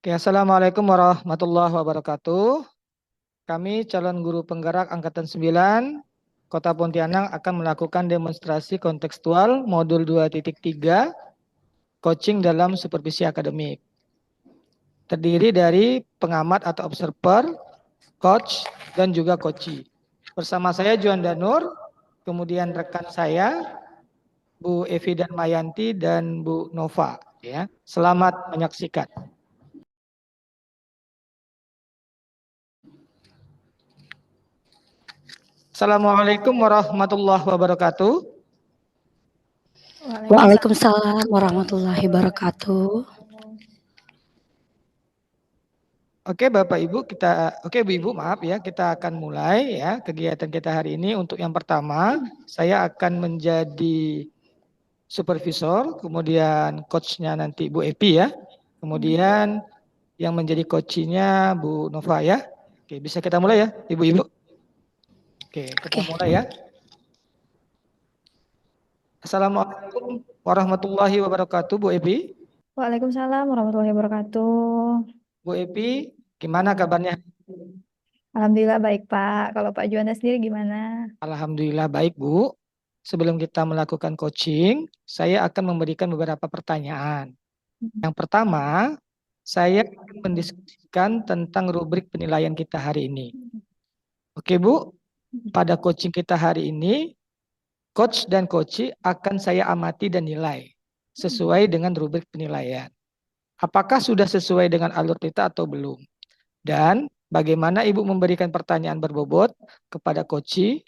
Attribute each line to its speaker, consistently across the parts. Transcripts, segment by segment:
Speaker 1: Oke, Assalamualaikum warahmatullahi wabarakatuh. Kami calon guru penggerak Angkatan 9 Kota Pontianak akan melakukan demonstrasi kontekstual modul 2.3 coaching dalam supervisi akademik. Terdiri dari pengamat atau observer, coach, dan juga coachee. Bersama saya Juanda Nur, kemudian rekan saya Bu Evi dan Mayanti dan Bu Nova. Ya, selamat menyaksikan. Assalamualaikum warahmatullahi wabarakatuh.
Speaker 2: Waalaikumsalam warahmatullahi wabarakatuh.
Speaker 1: Oke Bu Ibu, maaf ya, kita akan mulai ya kegiatan kita hari ini. Untuk yang pertama, saya akan menjadi supervisor, kemudian coachnya nanti Bu Epi ya, kemudian yang menjadi coachnya Bu Nova ya. Oke, bisa kita mulai ya, Ibu-ibu. Oke, kita mulai ya. Assalamualaikum warahmatullahi wabarakatuh, Bu Epi.
Speaker 3: Waalaikumsalam warahmatullahi wabarakatuh.
Speaker 1: Bu Epi, gimana kabarnya?
Speaker 3: Alhamdulillah baik Pak. Kalau Pak Juanda sendiri gimana?
Speaker 1: Alhamdulillah baik Bu. Sebelum kita melakukan coaching, saya akan memberikan beberapa pertanyaan. Yang pertama, saya akan mendiskusikan tentang rubrik penilaian kita hari ini. Oke Bu, pada coaching kita hari ini, coach dan coachee akan saya amati dan nilai sesuai dengan rubrik penilaian. Apakah sudah sesuai dengan alur kita atau belum? Dan bagaimana Ibu memberikan pertanyaan berbobot kepada coachee,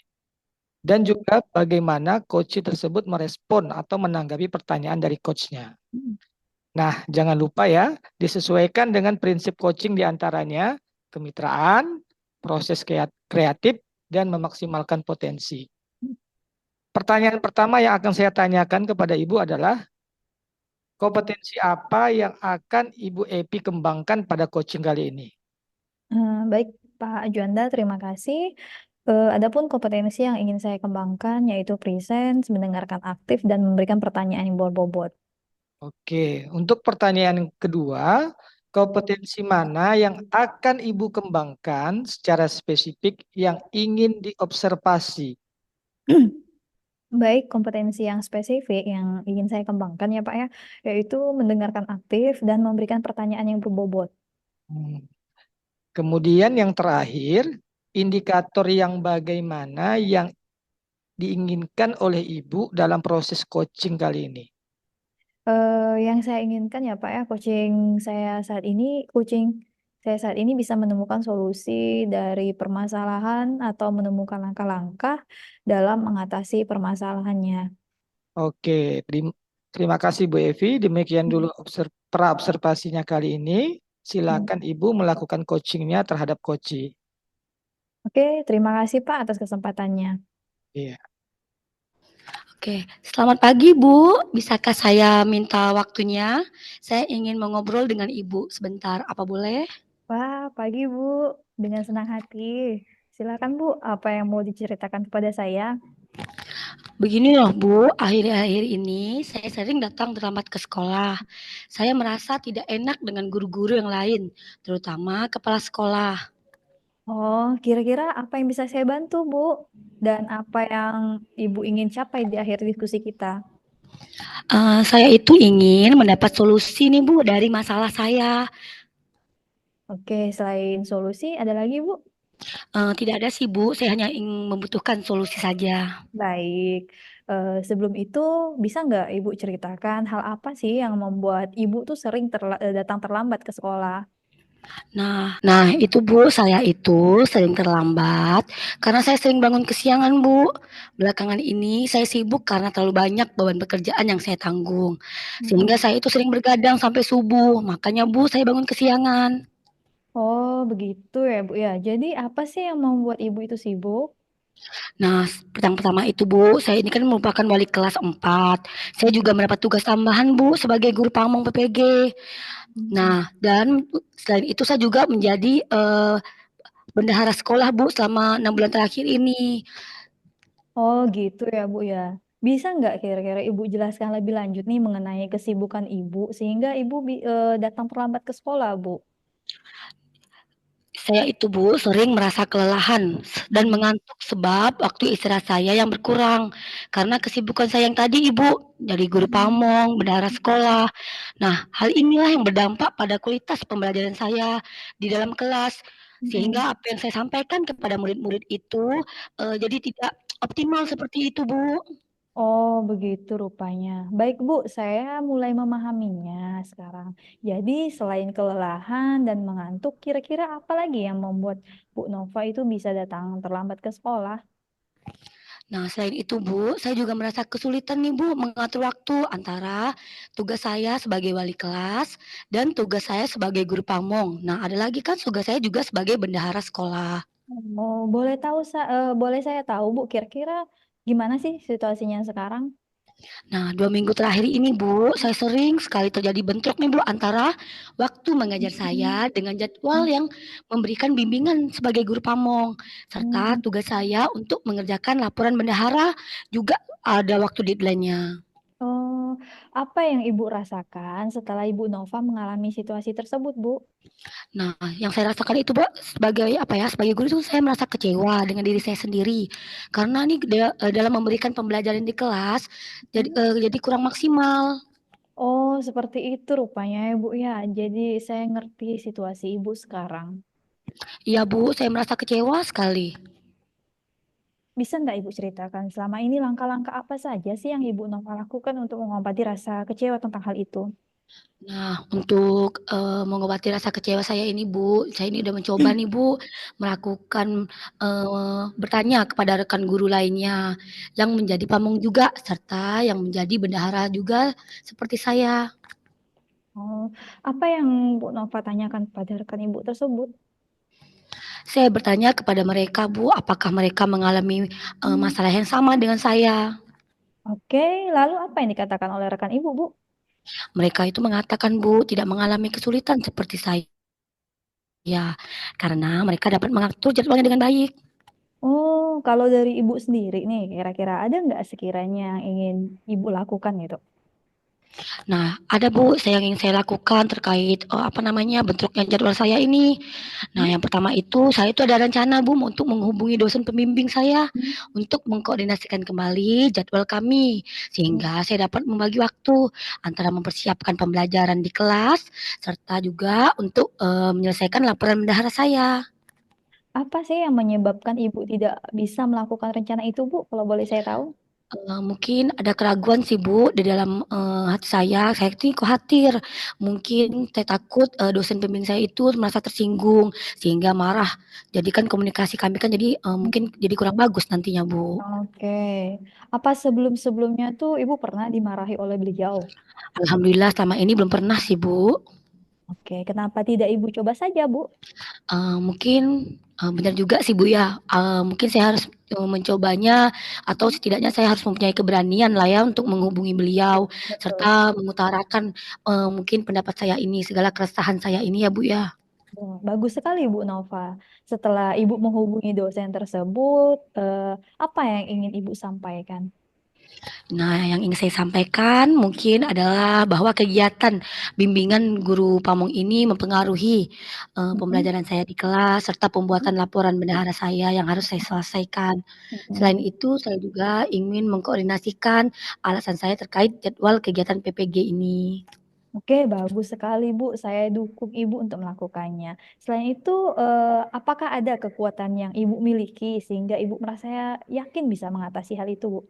Speaker 1: dan juga bagaimana coach tersebut merespon atau menanggapi pertanyaan dari coachnya. Nah, jangan lupa ya, disesuaikan dengan prinsip coaching diantaranya kemitraan, proses kreatif, dan memaksimalkan potensi. Pertanyaan pertama yang akan saya tanyakan kepada Ibu adalah, kompetensi apa yang akan Ibu Epi kembangkan pada coaching kali ini?
Speaker 3: Baik Pak Juanda, terima kasih. Adapun kompetensi yang ingin saya kembangkan yaitu presence, mendengarkan aktif, dan memberikan pertanyaan yang berbobot.
Speaker 1: Oke, untuk pertanyaan kedua, kompetensi mana yang akan Ibu kembangkan secara spesifik yang ingin diobservasi?
Speaker 3: Baik, kompetensi yang spesifik yang ingin saya kembangkan ya Pak ya, yaitu mendengarkan aktif dan memberikan pertanyaan yang berbobot.
Speaker 1: Kemudian yang terakhir, indikator yang bagaimana yang diinginkan oleh Ibu dalam proses coaching kali ini?
Speaker 3: Yang saya inginkan ya Pak ya, coaching saya saat ini bisa menemukan solusi dari permasalahan atau menemukan langkah-langkah dalam mengatasi permasalahannya.
Speaker 1: Oke, terima kasih Bu Evi. Demikian dulu pra-observasinya kali ini. Silakan Ibu melakukan coachingnya terhadap coachee.
Speaker 3: Oke, terima kasih Pak atas kesempatannya.
Speaker 1: Iya.
Speaker 2: Oke, selamat pagi Bu. Bisakah saya minta waktunya? Saya ingin mengobrol dengan Ibu sebentar. Apa boleh?
Speaker 3: Wah, pagi Bu. Dengan senang hati. Silakan Bu, apa yang mau diceritakan kepada saya?
Speaker 2: Begini loh Bu, akhir-akhir ini saya sering datang terlambat ke sekolah. Saya merasa tidak enak dengan guru-guru yang lain, terutama kepala sekolah.
Speaker 3: Oh, kira-kira apa yang bisa saya bantu, Bu? Dan apa yang Ibu ingin capai di akhir diskusi kita?
Speaker 2: Saya itu ingin mendapat solusi nih Bu dari masalah saya.
Speaker 3: Oke, selain solusi, ada lagi, Bu?
Speaker 2: Tidak ada sih Bu, saya hanya ingin membutuhkan solusi saja.
Speaker 3: Baik. Sebelum itu, bisa nggak Ibu ceritakan hal apa sih yang membuat Ibu tuh sering datang terlambat ke sekolah?
Speaker 2: Nah itu Bu, saya itu sering terlambat karena saya sering bangun kesiangan Bu. Belakangan ini saya sibuk karena terlalu banyak beban pekerjaan yang saya tanggung. Sehingga saya itu sering bergadang sampai subuh, makanya Bu saya bangun kesiangan.
Speaker 3: Oh, begitu ya, Bu ya. Jadi apa sih yang membuat Ibu itu sibuk?
Speaker 2: Nah, yang pertama itu Bu, saya ini kan merupakan wali kelas 4. Saya juga mendapat tugas tambahan Bu sebagai guru pamong PPG. Nah, dan selain itu saya juga menjadi, bendahara sekolah Bu selama 6 bulan terakhir ini.
Speaker 3: Oh, gitu ya, Bu ya. Bisa nggak kira-kira Ibu jelaskan lebih lanjut nih mengenai kesibukan Ibu sehingga Ibu datang terlambat ke sekolah, Bu?
Speaker 2: Saya itu Bu, sering merasa kelelahan dan mengantuk sebab waktu istirahat saya yang berkurang, karena kesibukan saya yang tadi Ibu, dari guru pamong, bendahara sekolah. Nah, hal inilah yang berdampak pada kualitas pembelajaran saya di dalam kelas, sehingga apa yang saya sampaikan kepada murid-murid itu, jadi tidak optimal seperti itu Bu.
Speaker 3: Oh, begitu rupanya. Baik, Bu, saya mulai memahaminya sekarang. Jadi, selain kelelahan dan mengantuk, kira-kira apa lagi yang membuat Bu Nova itu bisa datang terlambat ke sekolah?
Speaker 2: Nah, selain itu Bu, saya juga merasa kesulitan nih Bu mengatur waktu antara tugas saya sebagai wali kelas dan tugas saya sebagai guru pamong. Nah, ada lagi kan tugas saya juga sebagai bendahara sekolah.
Speaker 3: Oh, boleh saya tahu, Bu, kira-kira gimana sih situasinya sekarang?
Speaker 2: Nah, 2 minggu terakhir ini Bu, saya sering sekali terjadi bentrok nih Bu antara waktu mengajar saya dengan jadwal yang memberikan bimbingan sebagai guru pamong, serta tugas saya untuk mengerjakan laporan bendahara juga ada waktu deadline-nya.
Speaker 3: Oh, apa yang Ibu rasakan setelah Ibu Nova mengalami situasi tersebut, Bu?
Speaker 2: Nah, yang saya rasakan itu, Mbak, sebagai apa ya, sebagai guru itu saya merasa kecewa dengan diri saya sendiri. Karena nih dalam memberikan pembelajaran di kelas jadi kurang maksimal.
Speaker 3: Oh, seperti itu rupanya ya, Bu ya. Jadi saya ngerti situasi Ibu sekarang.
Speaker 2: Iya, Bu, saya merasa kecewa sekali.
Speaker 3: Bisa nggak Ibu ceritakan selama ini langkah-langkah apa saja sih yang Ibu Nova lakukan untuk mengobati rasa kecewa tentang hal itu?
Speaker 2: Nah, untuk, mengobati rasa kecewa saya ini, Bu, saya ini udah mencoba nih, Bu, melakukan, bertanya kepada rekan guru lainnya yang menjadi pamong juga, serta yang menjadi bendahara juga seperti saya.
Speaker 3: Oh, apa yang Bu Nova tanyakan kepada rekan Ibu tersebut?
Speaker 2: Saya bertanya kepada mereka, Bu, apakah mereka mengalami, masalah yang sama dengan saya.
Speaker 3: Oke, lalu apa yang dikatakan oleh rekan Ibu, Bu?
Speaker 2: Mereka itu mengatakan, Bu, tidak mengalami kesulitan seperti saya, karena mereka dapat mengatur jadwalnya dengan baik.
Speaker 3: Oh, kalau dari Ibu sendiri nih, kira-kira ada nggak sekiranya yang ingin Ibu lakukan gitu?
Speaker 2: Nah, ada Bu, yang ingin saya lakukan terkait, apa namanya, bentroknya jadwal saya ini. Nah, yang pertama itu, saya itu ada rencana Bu, untuk menghubungi dosen pembimbing saya, untuk mengkoordinasikan kembali jadwal kami, sehingga saya dapat membagi waktu antara mempersiapkan pembelajaran di kelas, serta juga untuk, menyelesaikan laporan bendahara saya.
Speaker 3: Apa sih yang menyebabkan Ibu tidak bisa melakukan rencana itu, Bu? Kalau boleh saya tahu?
Speaker 2: Mungkin ada keraguan sih Bu, di dalam, hati saya tuh khawatir, mungkin saya takut, dosen pembimbing saya itu merasa tersinggung, sehingga marah. Jadi kan komunikasi kami kan jadi, mungkin jadi kurang bagus nantinya Bu.
Speaker 3: Oke. Apa sebelum-sebelumnya tuh Ibu pernah dimarahi oleh beliau?
Speaker 2: Alhamdulillah selama ini belum pernah sih Bu.
Speaker 3: Oke, kenapa tidak Ibu coba saja, Bu?
Speaker 2: Mungkin, benar juga sih Bu ya, mungkin saya harus, mencobanya atau setidaknya saya harus mempunyai keberanian lah ya untuk menghubungi beliau,
Speaker 3: Betul.
Speaker 2: serta mengutarakan, mungkin pendapat saya ini, segala keresahan saya ini ya Bu ya.
Speaker 3: Oh, bagus sekali Bu Nova. Setelah Ibu menghubungi dosen tersebut, apa yang ingin Ibu sampaikan?
Speaker 2: Nah, yang ingin saya sampaikan mungkin adalah bahwa kegiatan bimbingan guru pamong ini mempengaruhi,
Speaker 3: Mhm.
Speaker 2: pembelajaran saya di kelas serta pembuatan laporan bendahara saya yang harus saya selesaikan. Selain
Speaker 3: Mhm.
Speaker 2: itu, saya juga ingin mengkoordinasikan alasan saya terkait jadwal kegiatan PPG ini.
Speaker 3: Oke, bagus sekali Bu. Saya dukung Ibu untuk melakukannya. Selain itu, apakah ada kekuatan yang Ibu miliki sehingga Ibu merasa yakin bisa mengatasi hal itu, Bu?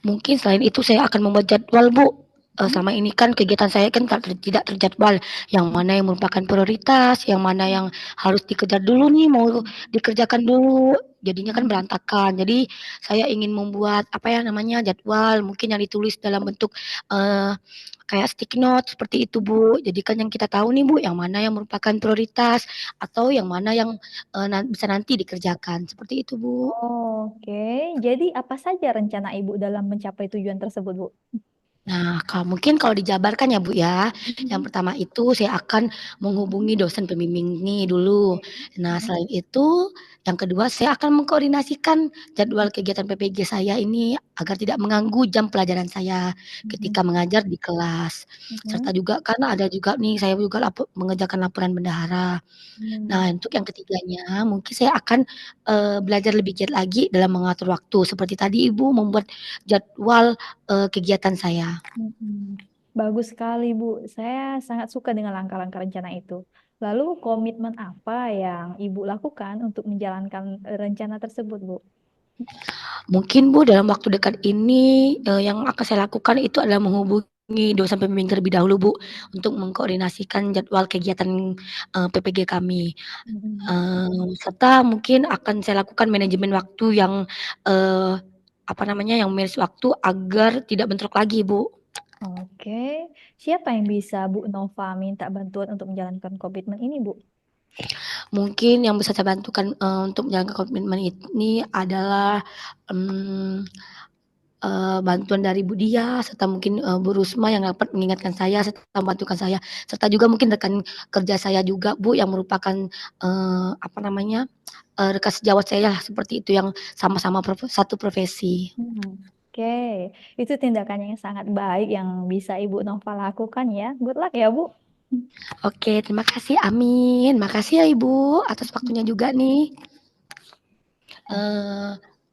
Speaker 2: Mungkin selain itu saya akan membuat jadwal, Bu.
Speaker 3: Mhm.
Speaker 2: Selama ini kan kegiatan saya kan tidak terjadwal, yang mana yang merupakan prioritas, yang mana yang harus dikejar dulu nih, mau dikerjakan dulu, jadinya kan berantakan. Jadi saya ingin membuat, apa ya namanya, jadwal mungkin yang ditulis dalam bentuk, eee, kayak sticky note seperti itu, Bu. Jadi kan yang kita tahu nih, Bu, yang mana yang merupakan prioritas atau yang mana yang, bisa nanti dikerjakan, seperti itu, Bu.
Speaker 3: Oke, jadi apa saja rencana Ibu dalam mencapai tujuan tersebut, Bu?
Speaker 2: Nah, mungkin kalau dijabarkan ya, Bu, ya. Yang
Speaker 3: Mhm.
Speaker 2: pertama itu saya akan menghubungi dosen pembimbing ini dulu. Nah, selain itu, yang kedua saya akan mengkoordinasikan jadwal kegiatan PPG saya ini agar tidak mengganggu jam pelajaran saya ketika mengajar di kelas. Serta juga karena ada juga nih saya juga mengerjakan laporan bendahara. Nah, untuk yang ketiganya mungkin saya akan, belajar lebih giat lagi dalam mengatur waktu seperti tadi Ibu membuat jadwal, kegiatan saya.
Speaker 3: Bagus sekali, Bu. Saya sangat suka dengan langkah-langkah rencana itu. Lalu komitmen apa yang Ibu lakukan untuk menjalankan rencana tersebut, Bu?
Speaker 2: Mungkin Bu dalam waktu dekat ini, yang akan saya lakukan itu adalah menghubungi dosen pembimbing terlebih dahulu Bu, untuk mengkoordinasikan jadwal kegiatan, PPG kami. Serta mungkin akan saya lakukan manajemen waktu yang, apa namanya, yang manage waktu agar tidak bentrok lagi Bu.
Speaker 3: Oke, siapa yang bisa Bu Nova minta bantuan untuk menjalankan komitmen ini, Bu?
Speaker 2: Mungkin yang bisa saya bantukan, untuk menjalankan komitmen ini adalah, bantuan dari Bu Dia serta mungkin, Bu Rusma yang dapat mengingatkan saya serta membantukan saya, serta juga mungkin rekan kerja saya juga Bu yang merupakan, apa namanya, rekan sejawat saya lah seperti itu yang sama-sama satu profesi.
Speaker 3: Oke, itu tindakan yang sangat baik yang bisa Ibu Nova lakukan ya. Good luck ya, Bu.
Speaker 2: Oke, terima kasih, amin. Makasih ya Ibu atas waktunya juga nih.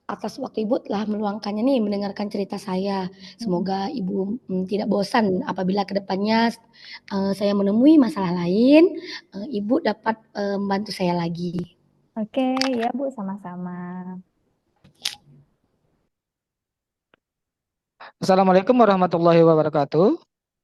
Speaker 2: Atas waktu Ibu telah meluangkannya nih mendengarkan cerita saya. Semoga Ibu, tidak bosan apabila ke depannya, saya menemui masalah lain, Ibu dapat, membantu saya lagi.
Speaker 3: Oke, ya Bu, sama-sama.
Speaker 1: Assalamualaikum warahmatullahi wabarakatuh.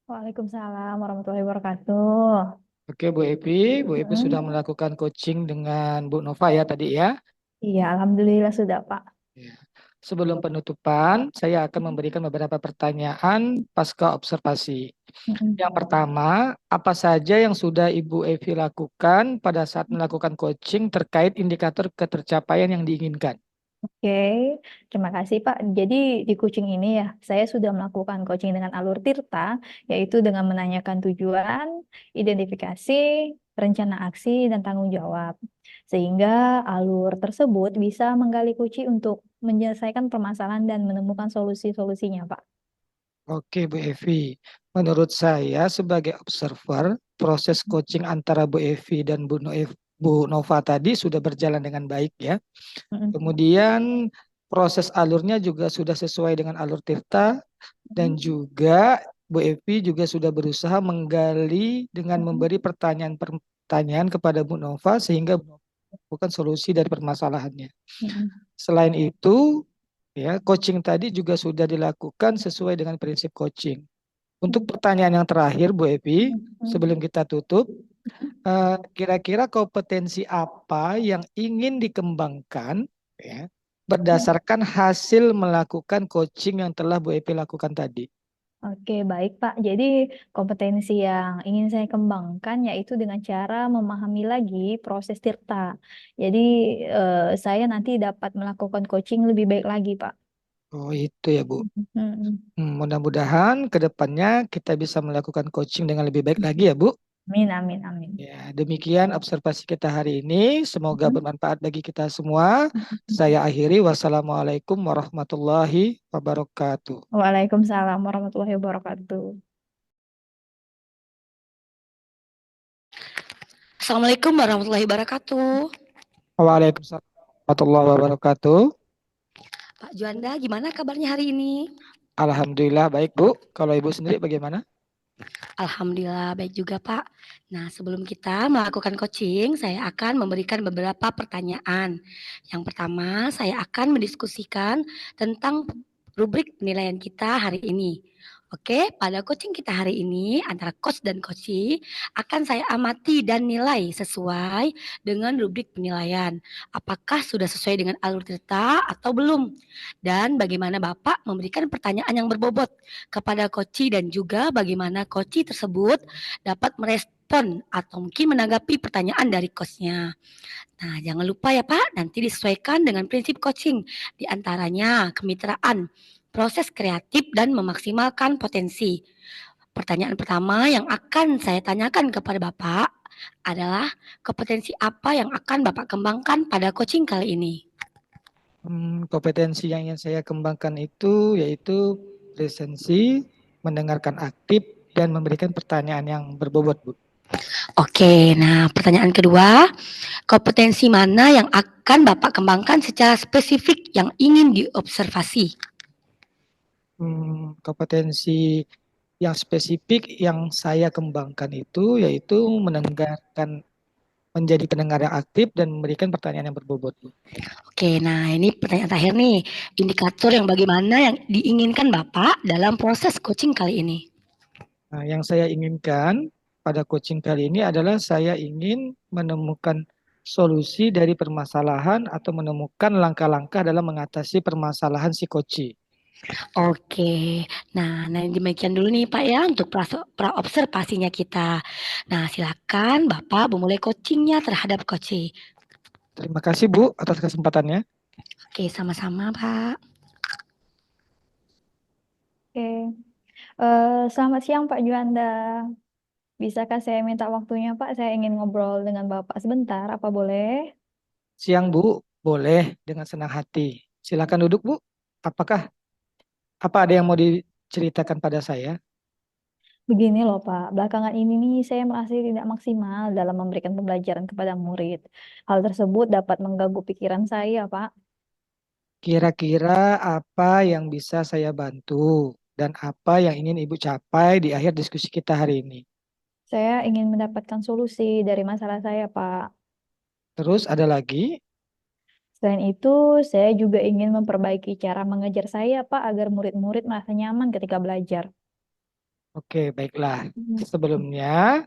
Speaker 3: Waalaikumsalam warahmatullahi wabarakatuh.
Speaker 1: Oke, Bu Evi sudah melakukan coaching dengan Bu Nova ya tadi ya.
Speaker 3: Iya, alhamdulillah sudah, Pak.
Speaker 1: Ya. Sebelum penutupan, saya akan memberikan beberapa pertanyaan pasca observasi. Yang pertama, apa saja yang sudah Ibu Evi lakukan pada saat melakukan coaching terkait indikator ketercapaian yang diinginkan?
Speaker 3: Oke, terima kasih Pak. Jadi di coaching ini ya, saya sudah melakukan coaching dengan alur Tirta, yaitu dengan menanyakan tujuan, identifikasi, rencana aksi, dan tanggung jawab. Sehingga alur tersebut bisa menggali kunci untuk menyelesaikan permasalahan dan menemukan solusi-solusinya, Pak.
Speaker 1: Oke, Bu Evi. Menurut saya sebagai observer, proses coaching antara Bu Evi dan Bu Nova tadi sudah berjalan dengan baik ya. Kemudian proses alurnya juga sudah sesuai dengan alur Tirta dan juga Bu Evi juga sudah berusaha menggali dengan memberi pertanyaan-pertanyaan kepada Bu Nova sehingga Bu Nova menemukan solusi dari permasalahannya. Selain itu, ya, coaching tadi juga sudah dilakukan sesuai dengan prinsip coaching. Untuk pertanyaan yang terakhir, Bu Evi, sebelum kita tutup, kira-kira kompetensi apa yang ingin dikembangkan ya, berdasarkan hasil melakukan coaching yang telah Bu Evi lakukan tadi?
Speaker 3: Oke, baik Pak. Jadi kompetensi yang ingin saya kembangkan yaitu dengan cara memahami lagi proses tirta. Jadi saya nanti dapat melakukan coaching lebih baik lagi, Pak.
Speaker 1: Oh, itu ya, Bu.
Speaker 3: Mm-mm.
Speaker 1: Mudah-mudahan ke depannya kita bisa melakukan coaching dengan lebih baik lagi ya, Bu.
Speaker 3: Amin, amin, amin.
Speaker 1: Ya, demikian observasi kita hari ini. Semoga bermanfaat bagi kita semua. Saya akhiri. Wassalamualaikum warahmatullahi wabarakatuh.
Speaker 3: Waalaikumsalam warahmatullahi wabarakatuh.
Speaker 2: Assalamualaikum warahmatullahi wabarakatuh.
Speaker 1: Waalaikumsalam warahmatullahi wabarakatuh.
Speaker 2: Pak Juanda, gimana kabarnya hari ini?
Speaker 1: Alhamdulillah baik, Bu. Kalau Ibu sendiri bagaimana?
Speaker 2: Alhamdulillah baik juga Pak. Nah sebelum kita melakukan coaching, saya akan memberikan beberapa pertanyaan. Yang pertama, saya akan mendiskusikan tentang rubrik penilaian kita hari ini. Oke, pada coaching kita hari ini antara coach dan coachee akan saya amati dan nilai sesuai dengan rubrik penilaian. Apakah sudah sesuai dengan alur cerita atau belum? Dan bagaimana Bapak memberikan pertanyaan yang berbobot kepada coachee dan juga bagaimana coachee tersebut dapat merespon atau mungkin menanggapi pertanyaan dari coachnya. Nah, jangan lupa ya Pak, nanti disesuaikan dengan prinsip coaching, di antaranya kemitraan, proses kreatif, dan memaksimalkan potensi. Pertanyaan pertama yang akan saya tanyakan kepada Bapak adalah kompetensi apa yang akan Bapak kembangkan pada coaching kali ini?
Speaker 1: Kompetensi yang ingin saya kembangkan itu yaitu presensi, mendengarkan aktif, dan memberikan pertanyaan yang berbobot, Bu.
Speaker 2: Oke, nah pertanyaan kedua, kompetensi mana yang akan Bapak kembangkan secara spesifik yang ingin diobservasi?
Speaker 1: Kompetensi yang spesifik yang saya kembangkan itu yaitu menjadi pendengar yang aktif dan memberikan pertanyaan yang berbobot, Bu.
Speaker 2: Oke, nah ini pertanyaan terakhir nih, indikator yang bagaimana yang diinginkan Bapak dalam proses coaching kali ini?
Speaker 1: Nah, yang saya inginkan pada coaching kali ini adalah saya ingin menemukan solusi dari permasalahan atau menemukan langkah-langkah dalam mengatasi permasalahan si coach.
Speaker 2: Oke, nah demikian dulu nih Pak ya untuk praobservasinya kita. Nah silakan Bapak memulai coachingnya terhadap coaching.
Speaker 1: Terima kasih Bu atas kesempatannya.
Speaker 2: Oke, sama-sama Pak.
Speaker 3: Oke. Selamat siang Pak Juanda. Bisakah saya minta waktunya Pak? Saya ingin ngobrol dengan Bapak sebentar, apa boleh?
Speaker 1: Siang Bu, boleh dengan senang hati. Silakan duduk Bu. Apa ada yang mau diceritakan pada saya?
Speaker 3: Begini loh Pak, belakangan ini nih saya merasa tidak maksimal dalam memberikan pembelajaran kepada murid. Hal tersebut dapat mengganggu pikiran saya Pak.
Speaker 1: Kira-kira apa yang bisa saya bantu dan apa yang ingin Ibu capai di akhir diskusi kita hari ini?
Speaker 3: Saya ingin mendapatkan solusi dari masalah saya Pak.
Speaker 1: Terus ada lagi?
Speaker 3: Selain itu, saya juga ingin memperbaiki cara mengajar saya Pak agar murid-murid merasa nyaman ketika belajar.
Speaker 1: Oke, baiklah.
Speaker 3: Hmm.
Speaker 1: Sebelumnya,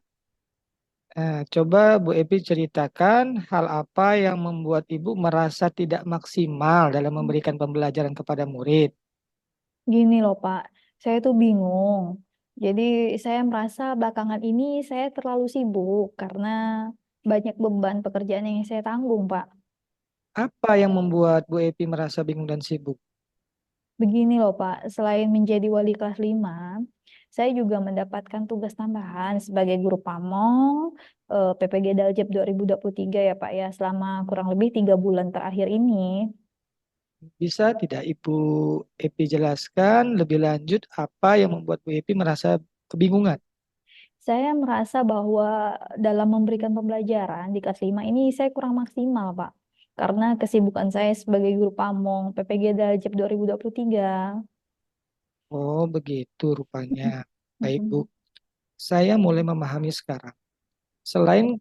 Speaker 1: coba Bu Epi ceritakan hal apa yang membuat Ibu merasa tidak maksimal dalam memberikan pembelajaran kepada murid.
Speaker 3: Gini loh Pak, saya tuh bingung. Jadi saya merasa belakangan ini saya terlalu sibuk karena banyak beban pekerjaan yang saya tanggung Pak.
Speaker 1: Apa yang membuat Bu Epi merasa bingung dan sibuk?
Speaker 3: Begini loh Pak, selain menjadi wali kelas 5, saya juga mendapatkan tugas tambahan sebagai guru pamong PPG Daljeb 2023 ya Pak ya, selama kurang lebih 3 bulan terakhir ini.
Speaker 1: Bisa tidak Ibu Epi jelaskan lebih lanjut apa yang membuat Bu Epi merasa kebingungan?
Speaker 3: Saya merasa bahwa dalam memberikan pembelajaran di kelas 5 ini saya kurang maksimal, Pak. Karena kesibukan saya sebagai guru pamong PPG Daljeb 2023.
Speaker 1: Oh, begitu rupanya. Baik, Bu.
Speaker 3: Mm-mm.
Speaker 1: Saya mulai memahami sekarang. Selain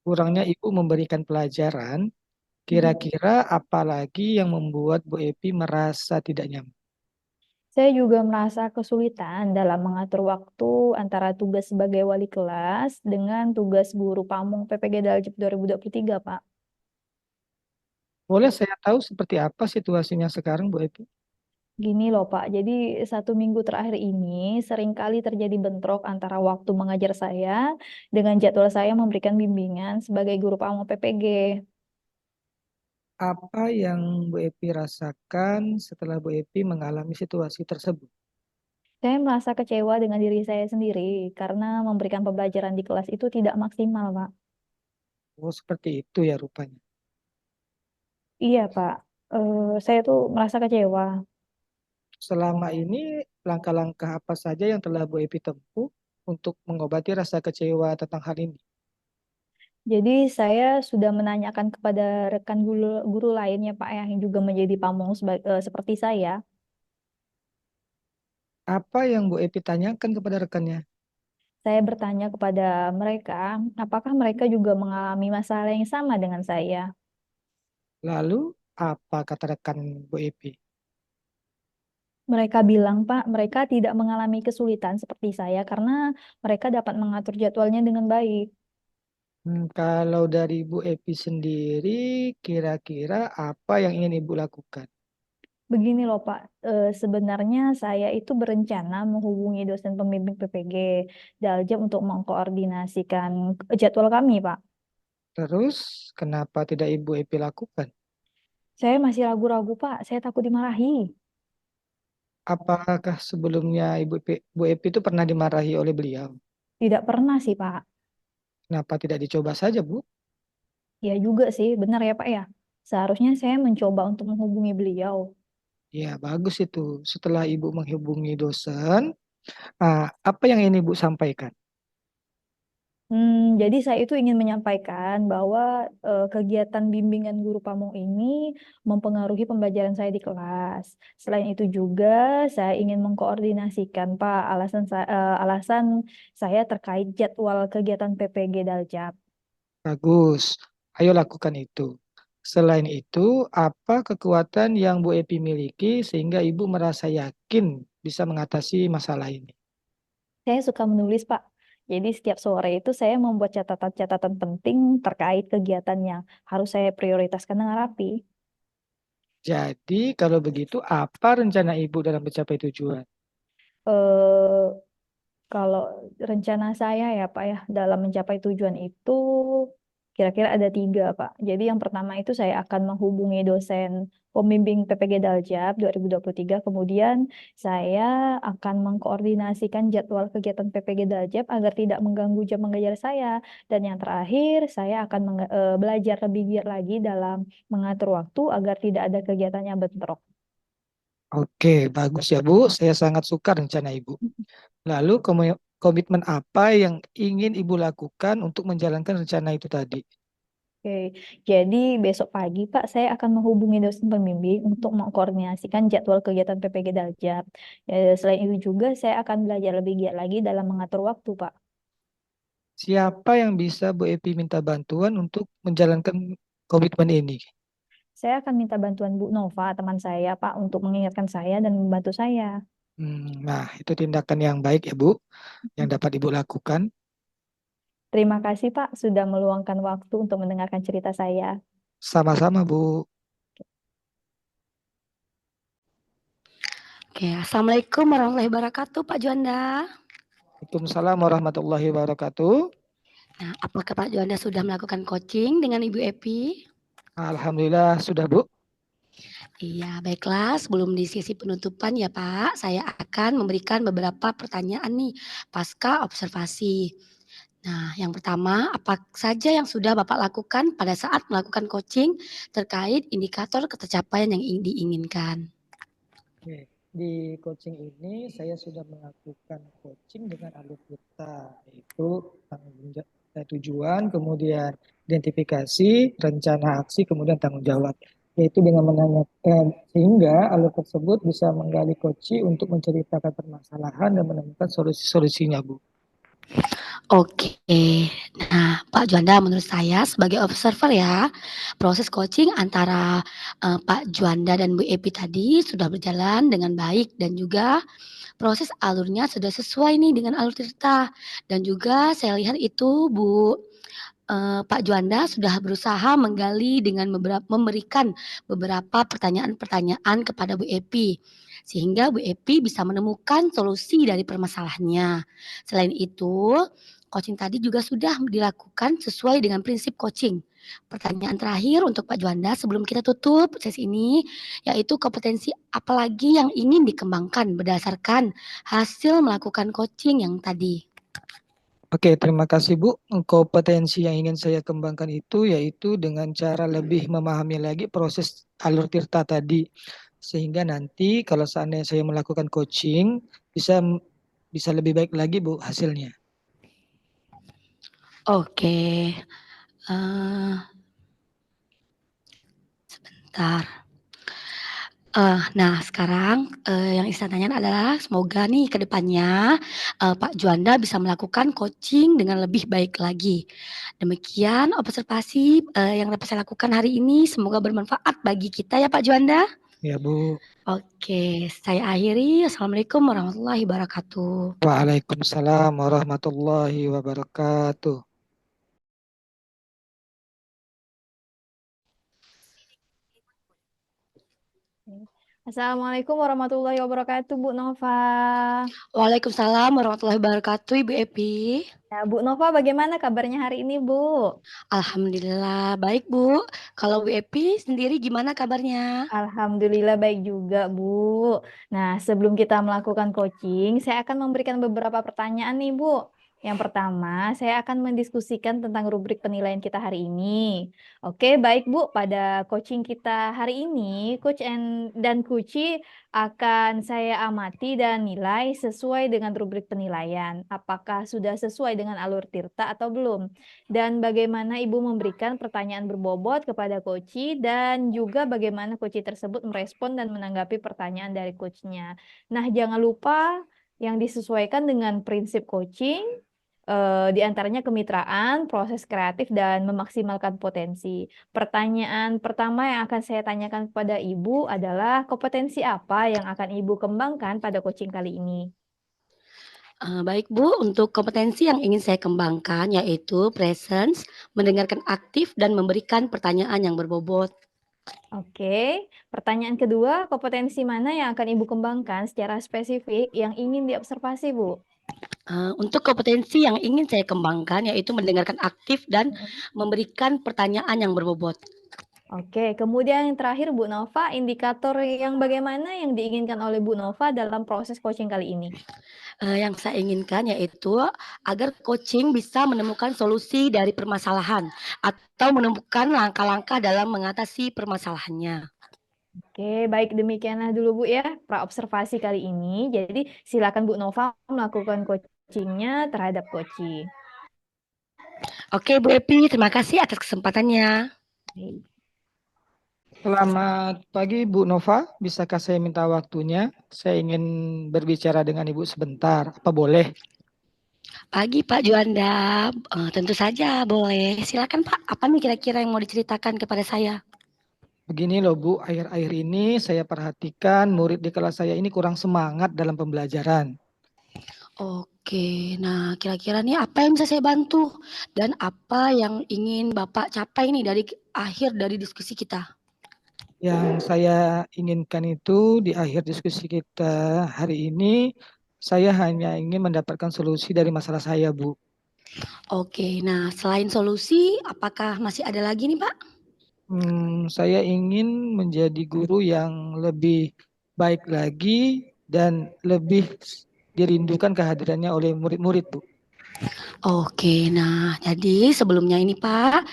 Speaker 1: kurangnya Ibu memberikan pelajaran, kira-kira apa lagi yang membuat Bu Epi merasa tidak nyaman?
Speaker 3: Saya juga merasa kesulitan dalam mengatur waktu antara tugas sebagai wali kelas dengan tugas guru pamong PPG Daljeb 2023, Pak.
Speaker 1: Boleh saya tahu seperti apa situasinya sekarang, Bu Epi?
Speaker 3: Gini loh Pak, jadi 1 minggu terakhir ini seringkali terjadi bentrok antara waktu mengajar saya dengan jadwal saya memberikan bimbingan sebagai guru pamong PPG.
Speaker 1: Apa yang Bu Epi rasakan setelah Bu Epi mengalami situasi tersebut?
Speaker 3: Saya merasa kecewa dengan diri saya sendiri karena memberikan pembelajaran di kelas itu tidak maksimal, Pak.
Speaker 1: Oh, seperti itu ya rupanya.
Speaker 3: Iya, Pak. Saya tuh merasa kecewa.
Speaker 1: Selama ini, langkah-langkah apa saja yang telah Bu Epi tempuh untuk mengobati rasa kecewa tentang hal ini?
Speaker 3: Jadi saya sudah menanyakan kepada rekan guru lainnya, Pak, yang juga menjadi pamong seperti saya.
Speaker 1: Apa yang Bu Epi tanyakan kepada rekannya?
Speaker 3: Saya bertanya kepada mereka, apakah mereka juga mengalami masalah yang sama dengan saya?
Speaker 1: Lalu, apa kata rekan Bu Epi?
Speaker 3: Mereka bilang, Pak, mereka tidak mengalami kesulitan seperti saya karena mereka dapat mengatur jadwalnya dengan baik.
Speaker 1: Kalau dari Bu Epi sendiri, kira-kira apa yang ingin Ibu lakukan?
Speaker 3: Begini loh Pak, sebenarnya saya itu berencana menghubungi dosen pembimbing PPG Daljab untuk mengkoordinasikan jadwal kami, Pak.
Speaker 1: Terus, kenapa tidak Ibu Epi lakukan?
Speaker 3: Saya masih ragu-ragu, Pak. Saya takut dimarahi.
Speaker 1: Apakah sebelumnya Bu Epi itu pernah dimarahi oleh beliau?
Speaker 3: Tidak pernah sih, Pak.
Speaker 1: Kenapa tidak dicoba saja, Bu?
Speaker 3: Ya juga sih, benar ya, Pak ya. seharusnya saya mencoba untuk menghubungi beliau.
Speaker 1: Ya, bagus itu. Setelah Ibu menghubungi dosen, apa yang ini Ibu sampaikan?
Speaker 3: Jadi saya itu ingin menyampaikan bahwa kegiatan bimbingan guru pamong ini mempengaruhi pembelajaran saya di kelas. Selain itu juga saya ingin mengkoordinasikan Pak alasan saya terkait jadwal kegiatan PPG Daljab.
Speaker 1: Bagus. Ayo lakukan itu. Selain itu, apa kekuatan yang Bu Epi miliki sehingga Ibu merasa yakin bisa mengatasi masalah ini?
Speaker 3: Saya suka menulis Pak. Jadi setiap sore itu saya membuat catatan-catatan penting terkait kegiatan yang harus saya prioritaskan dengan rapi.
Speaker 1: Jadi, kalau begitu, apa rencana Ibu dalam mencapai tujuan?
Speaker 3: Eh, Kalau rencana saya ya Pak ya dalam mencapai tujuan itu kira-kira ada tiga Pak. Jadi yang pertama itu saya akan menghubungi dosen pembimbing PPG Daljab 2023. Kemudian saya akan mengkoordinasikan jadwal kegiatan PPG Daljab agar tidak mengganggu jam mengajar saya. Dan yang terakhir saya akan belajar lebih giat lagi dalam mengatur waktu agar tidak ada kegiatan yang bentrok.
Speaker 1: Oke, bagus ya Bu. Saya sangat suka rencana Ibu. Lalu, komitmen apa yang ingin Ibu lakukan untuk menjalankan rencana itu tadi?
Speaker 3: Oke, jadi besok pagi Pak, saya akan menghubungi dosen pembimbing untuk mengkoordinasikan jadwal kegiatan PPG Daljab. Selain itu juga saya akan belajar lebih giat lagi dalam mengatur waktu Pak.
Speaker 1: Siapa yang bisa Bu Epi minta bantuan untuk menjalankan komitmen ini?
Speaker 3: Saya akan minta bantuan Bu Nova, teman saya Pak, untuk mengingatkan saya dan membantu saya.
Speaker 1: Nah, itu tindakan yang baik ya Bu, yang dapat Ibu lakukan.
Speaker 3: Terima kasih Pak sudah meluangkan waktu untuk mendengarkan cerita saya.
Speaker 1: Sama-sama Bu.
Speaker 2: Oke, Assalamualaikum warahmatullahi wabarakatuh, Pak Juanda.
Speaker 1: Waalaikumsalam warahmatullahi wabarakatuh.
Speaker 2: Nah, apakah Pak Juanda sudah melakukan coaching dengan Ibu Epi?
Speaker 1: Alhamdulillah sudah Bu.
Speaker 2: Iya, baiklah. Sebelum di sesi penutupan ya Pak, saya akan memberikan beberapa pertanyaan nih pasca observasi. Nah, yang pertama, apa saja yang sudah Bapak lakukan pada saat melakukan coaching terkait indikator tercapaian yang diinginkan?
Speaker 1: Oke. Di coaching ini saya sudah melakukan coaching dengan alur kita, yaitu tujuan, kemudian identifikasi, rencana aksi, kemudian tanggung jawab. Yaitu dengan menanyakan, sehingga alur tersebut bisa menggali coaching untuk menceritakan permasalahan dan menemukan solusi-solusinya, Bu.
Speaker 2: Oke. Nah, Pak Juanda menurut saya sebagai observer ya, proses coaching antara, Pak Juanda dan Bu Epi tadi sudah berjalan dengan baik dan juga proses alurnya sudah sesuai nih dengan alur cerita dan juga saya lihat itu Pak Juanda sudah berusaha menggali dengan memberikan beberapa pertanyaan-pertanyaan kepada Bu Epi, sehingga Bu Epi bisa menemukan solusi dari permasalahannya. Selain itu, coaching tadi juga sudah dilakukan sesuai dengan prinsip coaching. Pertanyaan terakhir untuk Pak Juanda sebelum kita tutup sesi ini, yaitu kompetensi apalagi yang ingin dikembangkan berdasarkan hasil melakukan coaching yang tadi?
Speaker 1: Oke, terima kasih Bu. Kompetensi yang ingin saya kembangkan itu yaitu dengan cara lebih memahami lagi proses alur tirta tadi. Sehingga nanti kalau seandainya saya melakukan coaching bisa bisa lebih baik lagi Bu hasilnya.
Speaker 2: Oke, eee, sebentar. Nah sekarang, yang saya tanyakan adalah semoga nih ke depannya, Pak Juanda bisa melakukan coaching dengan lebih baik lagi. Demikian observasi, yang dapat saya lakukan hari ini, semoga bermanfaat bagi kita ya Pak Juanda.
Speaker 1: Ya Bu.
Speaker 2: Oke, saya akhiri. Assalamualaikum warahmatullahi wabarakatuh.
Speaker 1: Waalaikumsalam warahmatullahi wabarakatuh.
Speaker 3: Assalamualaikum warahmatullahi wabarakatuh, Bu Nova.
Speaker 2: Waalaikumsalam warahmatullahi wabarakatuh, Ibu Epi.
Speaker 3: Nah, Bu Nova, bagaimana kabarnya hari ini, Bu?
Speaker 2: Alhamdulillah baik Bu. Kalau Bu Epi sendiri gimana kabarnya?
Speaker 3: Alhamdulillah baik juga, Bu. Nah, sebelum kita melakukan coaching, saya akan memberikan beberapa pertanyaan nih, Bu. Yang pertama, saya akan mendiskusikan tentang rubrik penilaian kita hari ini. Oke, baik Bu, pada coaching kita hari ini, dan Kuci akan saya amati dan nilai sesuai dengan rubrik penilaian. Apakah sudah sesuai dengan alur Tirta atau belum? Dan bagaimana Ibu memberikan pertanyaan berbobot kepada Koci dan juga bagaimana Koci tersebut merespon dan menanggapi pertanyaan dari coachnya. Nah, jangan lupa yang disesuaikan dengan prinsip coaching, di antaranya kemitraan, proses kreatif, dan memaksimalkan potensi. Pertanyaan pertama yang akan saya tanyakan kepada Ibu adalah kompetensi apa yang akan Ibu kembangkan pada coaching kali ini?
Speaker 2: Baik Bu, untuk kompetensi yang ingin saya kembangkan yaitu presence, mendengarkan aktif dan memberikan pertanyaan yang berbobot.
Speaker 3: Oke, pertanyaan kedua, kompetensi mana yang akan Ibu kembangkan secara spesifik yang ingin diobservasi, Bu?
Speaker 2: Untuk kompetensi yang ingin saya kembangkan yaitu mendengarkan aktif dan memberikan pertanyaan yang berbobot.
Speaker 3: Oke, kemudian yang terakhir Bu Nova, indikator yang bagaimana yang diinginkan oleh Bu Nova dalam proses coaching kali ini?
Speaker 2: Yang saya inginkan yaitu agar coaching bisa menemukan solusi dari permasalahan atau menemukan langkah-langkah dalam mengatasi permasalahannya.
Speaker 3: Oke, baik demikianlah dulu Bu ya, praobservasi kali ini. Jadi silakan Bu Nova melakukan coachingnya terhadap coaching.
Speaker 2: Oke Bu Epi, terima kasih atas kesempatannya.
Speaker 3: Baik.
Speaker 1: Selamat pagi Bu Nova, bisakah saya minta waktunya? Saya ingin berbicara dengan Ibu sebentar, apa boleh?
Speaker 2: Pagi Pak Juanda, tentu saja boleh. Silakan Pak, apa nih kira-kira yang mau diceritakan kepada saya?
Speaker 1: Begini loh Bu, akhir-akhir ini saya perhatikan murid di kelas saya ini kurang semangat dalam pembelajaran.
Speaker 2: Oke, nah kira-kira nih apa yang bisa saya bantu? Dan apa yang ingin Bapak capai nih dari akhir dari diskusi kita?
Speaker 1: Yang saya inginkan itu di akhir diskusi kita hari ini, saya hanya ingin mendapatkan solusi dari masalah saya Bu.
Speaker 2: Oke, nah selain solusi, apakah masih ada lagi nih Pak?
Speaker 1: Saya ingin menjadi guru yang lebih baik lagi dan lebih dirindukan kehadirannya oleh murid-murid Bu.
Speaker 2: Oke, nah jadi sebelumnya ini Pak,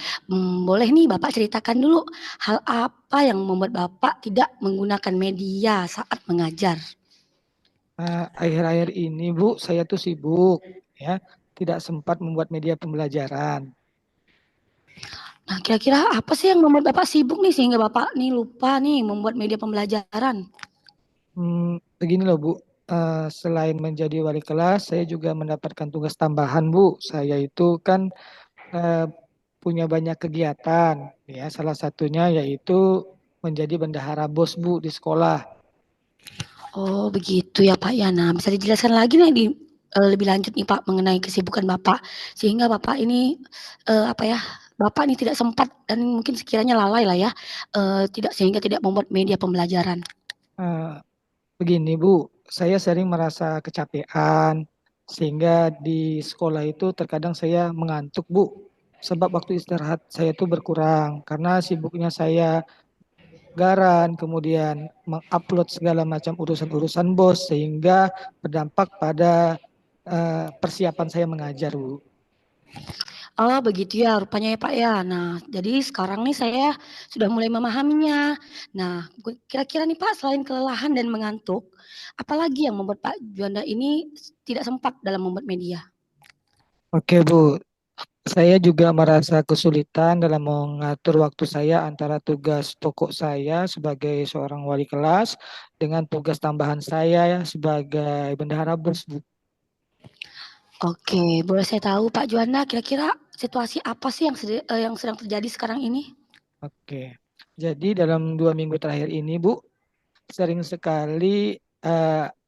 Speaker 2: boleh nih Bapak ceritakan dulu hal apa yang membuat Bapak tidak menggunakan media saat mengajar?
Speaker 1: Akhir-akhir ini Bu, saya tuh sibuk ya, tidak sempat membuat media pembelajaran.
Speaker 2: Nah kira-kira apa sih yang membuat Bapak sibuk nih sehingga Bapak nih lupa nih membuat media pembelajaran?
Speaker 1: Begini loh Bu, selain menjadi wali kelas, saya juga mendapatkan tugas tambahan Bu. Saya itu kan eh, punya banyak kegiatan, ya. Salah satunya yaitu menjadi bendahara BOS Bu di sekolah.
Speaker 2: Oh begitu ya Pak ya. Nah bisa dijelaskan lagi nih lebih lanjut nih Pak mengenai kesibukan Bapak sehingga Bapak ini apa ya Bapak ini tidak sempat dan mungkin sekiranya lalai lah ya sehingga tidak membuat media pembelajaran.
Speaker 1: Eh, Begini Bu, saya sering merasa kecapean sehingga di sekolah itu terkadang saya mengantuk Bu. Sebab waktu istirahat saya itu berkurang karena sibuknya saya anggaran, kemudian mengupload segala macam urusan-urusan bos sehingga berdampak pada persiapan saya mengajar, Bu.
Speaker 2: Oh begitu ya rupanya ya Pak ya. Nah jadi sekarang nih saya sudah mulai memahaminya. Nah kira-kira nih Pak selain kelelahan dan mengantuk, apalagi yang membuat Pak Juanda ini tidak sempat dalam membuat media?
Speaker 1: Oke, Bu. Saya juga merasa kesulitan dalam mengatur waktu saya antara tugas pokok saya sebagai seorang wali kelas dengan tugas tambahan saya sebagai bendahara bos, Bu.
Speaker 2: Oke, boleh saya tahu Pak Juanda kira-kira situasi apa sih yang sedang terjadi sekarang ini?
Speaker 1: Oke. Jadi dalam 2 minggu terakhir ini, Bu, sering sekali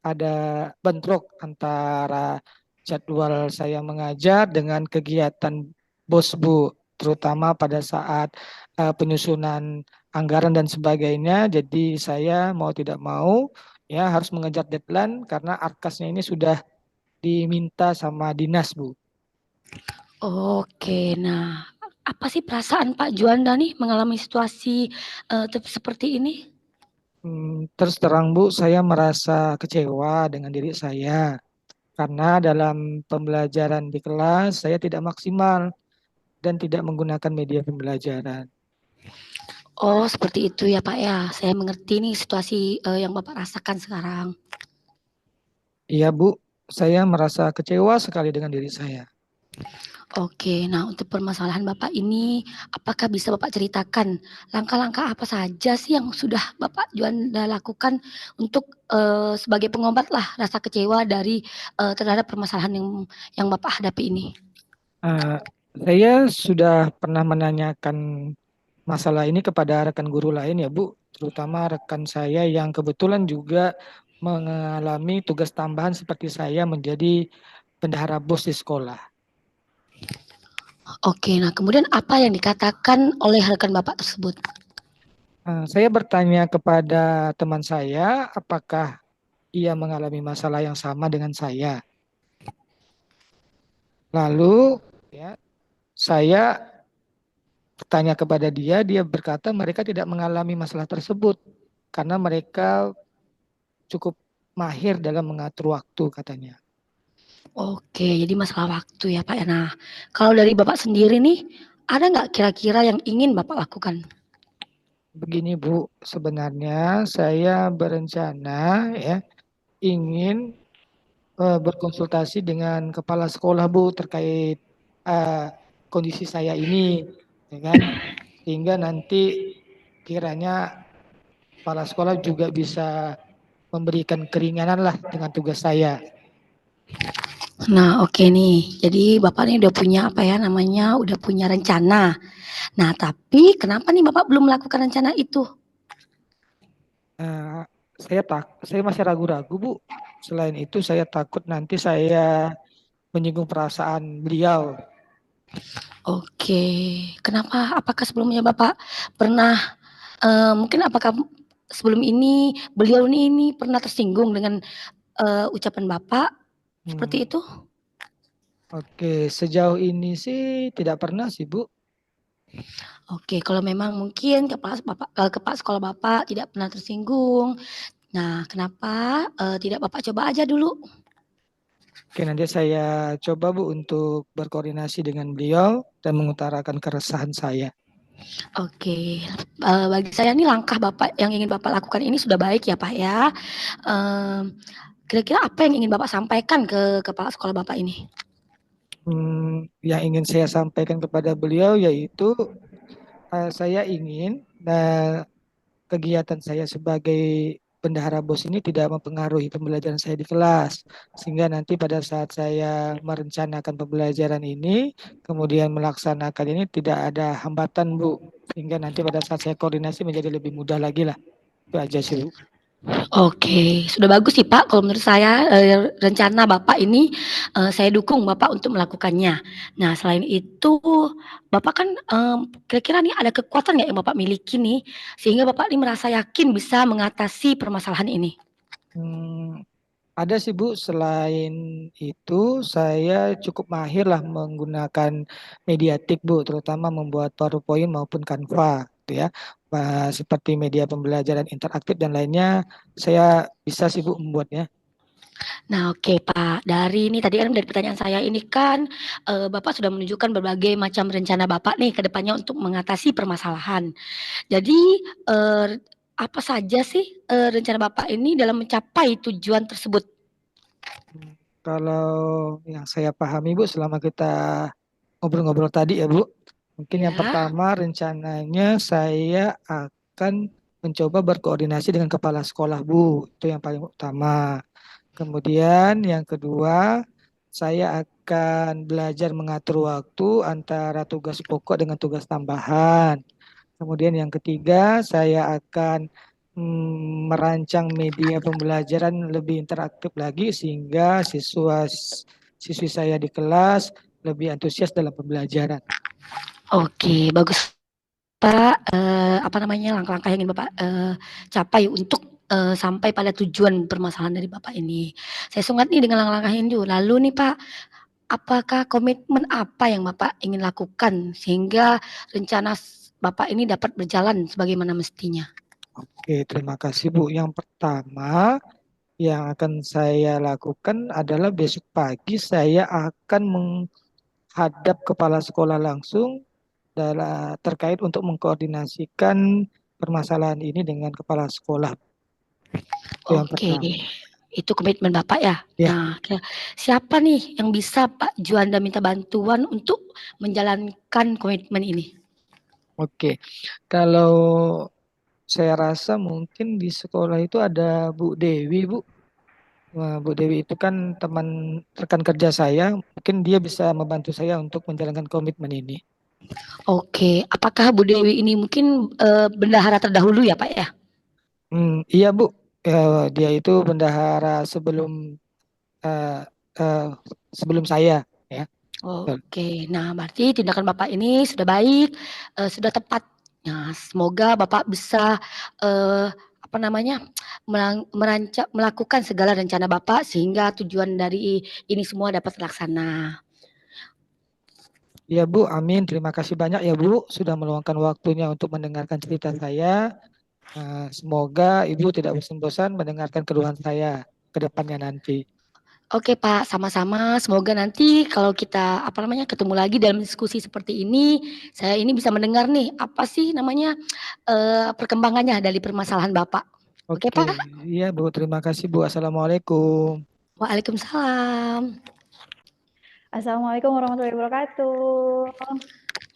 Speaker 1: ada bentrok antara jadwal saya mengajar dengan kegiatan bos Bu, terutama pada saat penyusunan anggaran dan sebagainya. Jadi saya mau tidak mau ya harus mengejar deadline karena arkasnya ini sudah diminta sama dinas Bu.
Speaker 2: Oke, nah apa sih perasaan Pak Juanda nih mengalami situasi seperti ini?
Speaker 1: Terus terang Bu, saya merasa kecewa dengan diri saya. karena dalam pembelajaran di kelas saya tidak maksimal dan tidak menggunakan media pembelajaran.
Speaker 2: Oh, seperti itu ya Pak ya. Saya mengerti nih situasi yang Bapak rasakan sekarang.
Speaker 1: Iya Bu, saya merasa kecewa sekali dengan diri saya.
Speaker 2: Oke, nah untuk permasalahan Bapak ini, apakah bisa Bapak ceritakan langkah-langkah apa saja sih yang sudah Bapak Juanda lakukan untuk sebagai pengobat lah rasa kecewa dari terhadap permasalahan yang Bapak hadapi ini?
Speaker 1: Saya sudah pernah menanyakan masalah ini kepada rekan guru lain ya Bu, terutama rekan saya yang kebetulan juga mengalami tugas tambahan seperti saya menjadi bendahara BOS di sekolah.
Speaker 2: Oke, nah kemudian apa yang dikatakan oleh rekan Bapak tersebut?
Speaker 1: Saya bertanya kepada teman saya, apakah ia mengalami masalah yang sama dengan saya. Lalu ya, saya bertanya kepada dia, dia berkata mereka tidak mengalami masalah tersebut karena mereka cukup mahir dalam mengatur waktu katanya.
Speaker 2: Oke, jadi masalah waktu ya Pak ya. Nah, kalau dari Bapak sendiri nih, ada nggak kira-kira yang ingin Bapak lakukan?
Speaker 1: Begini Bu, sebenarnya saya berencana ya ingin berkonsultasi dengan kepala sekolah Bu terkait kondisi saya ini, ya kan? Sehingga nanti kiranya kepala sekolah juga bisa memberikan keringanan lah dengan tugas saya.
Speaker 2: Nah, oke nih. Jadi Bapak nih udah punya apa ya namanya, udah punya rencana. Nah, tapi kenapa nih Bapak belum melakukan rencana itu?
Speaker 1: Eh, saya masih ragu-ragu Bu. Selain itu saya takut nanti saya menyinggung perasaan beliau.
Speaker 2: Oke, kenapa? Apakah sebelumnya Bapak pernah mungkin apakah sebelum ini beliau ini pernah tersinggung dengan ucapan Bapak seperti
Speaker 1: Hmm,
Speaker 2: itu?
Speaker 1: oke, sejauh ini sih tidak pernah sih Bu.
Speaker 2: Oke, kalau memang mungkin kepala sekolah Bapak tidak pernah tersinggung, nah kenapa tidak Bapak coba aja dulu?
Speaker 1: Oke, nanti saya coba Bu untuk berkoordinasi dengan beliau dan mengutarakan keresahan saya.
Speaker 2: Oke, bagi saya nih langkah Bapak yang ingin Bapak lakukan ini sudah baik ya Pak ya. Kira-kira apa yang ingin Bapak sampaikan ke kepala sekolah Bapak ini?
Speaker 1: Yang ingin saya sampaikan kepada beliau yaitu saya ingin kegiatan saya sebagai bendahara BOS ini tidak mempengaruhi pembelajaran saya di kelas. Sehingga nanti pada saat saya merencanakan pembelajaran ini, kemudian melaksanakan ini tidak ada hambatan Bu. Sehingga nanti pada saat saya koordinasi menjadi lebih mudah lagi lah. Itu aja sih Bu.
Speaker 2: Oke, sudah bagus sih Pak kalau menurut saya, rencana Bapak ini, saya dukung Bapak untuk melakukannya. Nah selain itu, Bapak kan, kira-kira nih ada kekuatan nggak yang Bapak miliki nih, sehingga Bapak nih merasa yakin bisa mengatasi permasalahan ini?
Speaker 1: Hmm, ada sih Bu, selain itu saya cukup mahir lah menggunakan mediatik Bu, terutama membuat PowerPoint maupun Canva gitu ya. Seperti media pembelajaran interaktif dan lainnya, saya bisa sih Bu membuatnya.
Speaker 2: Nah oke Pak, dari ini tadi kan dari pertanyaan saya ini kan, Bapak sudah menunjukkan berbagai macam rencana Bapak nih ke depannya untuk mengatasi permasalahan. Jadi, apa saja sih, rencana Bapak ini dalam mencapai tujuan tersebut?
Speaker 1: Kalau yang saya pahami Bu, selama kita ngobrol-ngobrol tadi ya Bu, mungkin yang
Speaker 2: Ya.
Speaker 1: pertama rencananya saya akan mencoba berkoordinasi dengan kepala sekolah Bu, itu yang paling utama. Kemudian yang kedua, saya akan belajar mengatur waktu antara tugas pokok dengan tugas tambahan. Kemudian yang ketiga, saya akan merancang media pembelajaran lebih interaktif lagi sehingga siswi saya di kelas lebih antusias dalam pembelajaran.
Speaker 2: Oke, bagus Pak, apa namanya, langkah-langkah yang ingin Bapak, capai untuk, sampai pada tujuan permasalahan dari Bapak ini. Saya sungat nih dengan langkah-langkah ini dulu. Lalu nih Pak, apakah komitmen apa yang Bapak ingin lakukan sehingga rencana Bapak ini dapat berjalan sebagaimana mestinya?
Speaker 1: Oke, terima kasih Bu. Yang pertama, Yang akan saya lakukan adalah besok pagi saya akan menghadap kepala sekolah langsung terkait untuk mengkoordinasikan permasalahan ini dengan kepala sekolah. Itu yang
Speaker 2: Oke,
Speaker 1: pertama.
Speaker 2: itu komitmen Bapak ya?
Speaker 1: Ya,
Speaker 2: Nah, siapa nih yang bisa Pak Juanda minta bantuan untuk menjalankan komitmen ini?
Speaker 1: oke. Kalau saya rasa mungkin di sekolah itu ada Bu Dewi, Bu. Wah, Bu Dewi itu kan teman rekan kerja saya, mungkin dia bisa membantu saya untuk menjalankan komitmen ini.
Speaker 2: Oke, apakah Bu Dewi ini mungkin bendahara terdahulu ya Pak ya?
Speaker 1: Iya Bu, dia itu bendahara eh, eh, sebelum saya, ya. Betul.
Speaker 2: Oke, nah berarti tindakan Bapak ini sudah baik, sudah tepat. Nah, semoga Bapak bisa, apa namanya, melakukan segala rencana Bapak sehingga tujuan dari ini semua dapat terlaksana.
Speaker 1: Ya Bu, amin. Terima kasih banyak ya Bu sudah meluangkan waktunya untuk mendengarkan cerita saya. Semoga Ibu tidak bosan-bosan mendengarkan keluhan saya ke depannya nanti.
Speaker 2: Oke Pak, sama-sama. Semoga nanti kalau kita, apa namanya, ketemu lagi dalam diskusi seperti ini, saya ini bisa mendengar nih, apa sih namanya, perkembangannya dari permasalahan Bapak. Oke
Speaker 1: Oke,
Speaker 2: Pak?
Speaker 1: iya Bu, terima kasih Bu. Assalamualaikum.
Speaker 2: Waalaikumsalam.
Speaker 3: Assalamualaikum warahmatullahi wabarakatuh.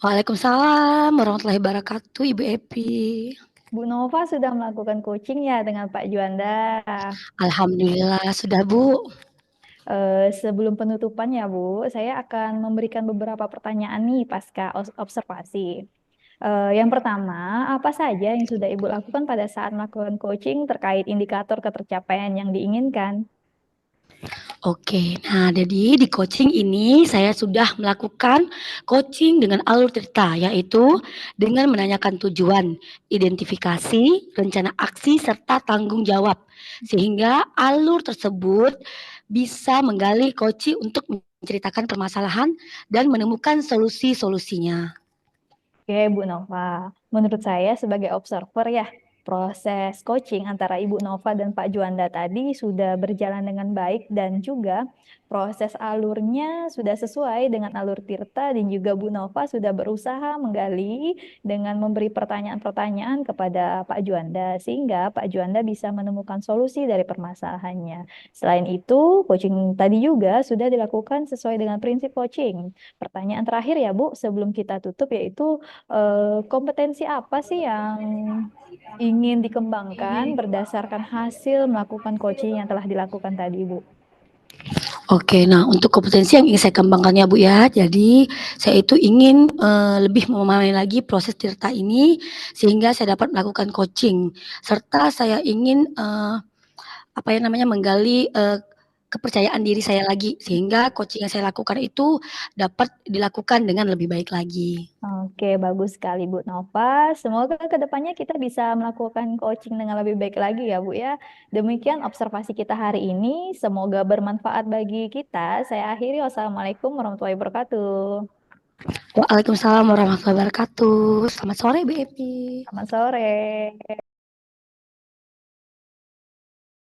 Speaker 2: Waalaikumsalam warahmatullahi wabarakatuh, Ibu Epi.
Speaker 3: Bu Nova sudah melakukan coaching ya dengan Pak Juanda.
Speaker 2: Alhamdulillah sudah, Bu.
Speaker 3: Sebelum penutupan ya Bu, saya akan memberikan beberapa pertanyaan nih pasca observasi. Yang pertama, apa saja yang sudah Ibu lakukan pada saat melakukan coaching terkait indikator ketercapaian yang diinginkan?
Speaker 2: Oke, nah jadi di coaching ini saya sudah melakukan coaching dengan alur cerita, yaitu dengan menanyakan tujuan, identifikasi, rencana aksi, serta tanggung jawab. Sehingga alur tersebut bisa menggali coaching untuk menceritakan permasalahan dan menemukan solusi-solusinya.
Speaker 3: Oke, Bu Nova. Menurut saya sebagai observer ya, proses coaching antara Ibu Nova dan Pak Juanda tadi sudah berjalan dengan baik dan juga proses alurnya sudah sesuai dengan alur Tirta dan juga Bu Nova sudah berusaha menggali dengan memberi pertanyaan-pertanyaan kepada Pak Juanda sehingga Pak Juanda bisa menemukan solusi dari permasalahannya. Selain itu, coaching tadi juga sudah dilakukan sesuai dengan prinsip coaching. Pertanyaan terakhir ya Bu, sebelum kita tutup yaitu kompetensi apa sih yang ingin dikembangkan berdasarkan hasil melakukan coaching yang telah dilakukan tadi, Bu?
Speaker 2: Oke, nah untuk kompetensi yang ingin saya kembangkannya Bu ya, jadi saya itu ingin, lebih memahami lagi proses Tirta ini, sehingga saya dapat melakukan coaching, serta saya ingin, apa ya namanya, menggali, kepercayaan diri saya lagi, sehingga coaching yang saya lakukan itu dapat dilakukan dengan lebih baik lagi.
Speaker 3: Oke, bagus sekali Bu Nova. Semoga ke depannya kita bisa melakukan coaching dengan lebih baik lagi ya Bu ya. Demikian observasi kita hari ini. Semoga bermanfaat bagi kita. Saya akhiri. Wassalamualaikum warahmatullahi wabarakatuh.
Speaker 2: Waalaikumsalam warahmatullahi wabarakatuh. Selamat sore Bu Epi.
Speaker 3: Selamat sore.